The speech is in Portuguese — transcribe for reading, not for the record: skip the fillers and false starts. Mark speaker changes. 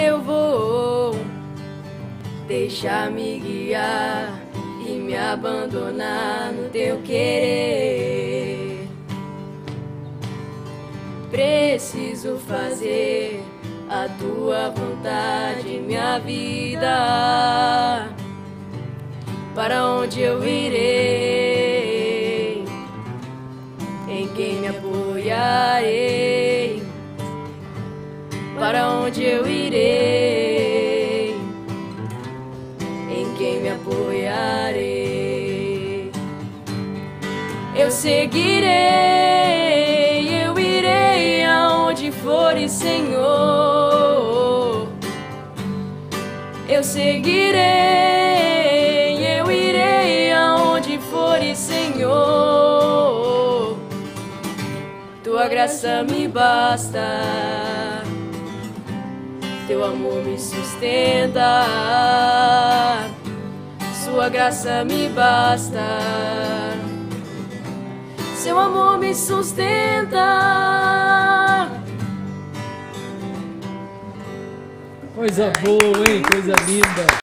Speaker 1: eu vou deixar-me guiar e me abandonar no teu querer. Preciso fazer a tua vontade, minha vida. Para onde eu irei? Em quem me apoiarei? Para onde eu irei? Em quem me apoiarei? Eu seguirei, eu irei aonde fores, Senhor. Eu seguirei, eu irei aonde fores, Senhor. Tua graça me basta, teu amor me sustenta. Sua graça me basta, seu amor me sustenta.
Speaker 2: Coisa boa, hein? Coisa linda.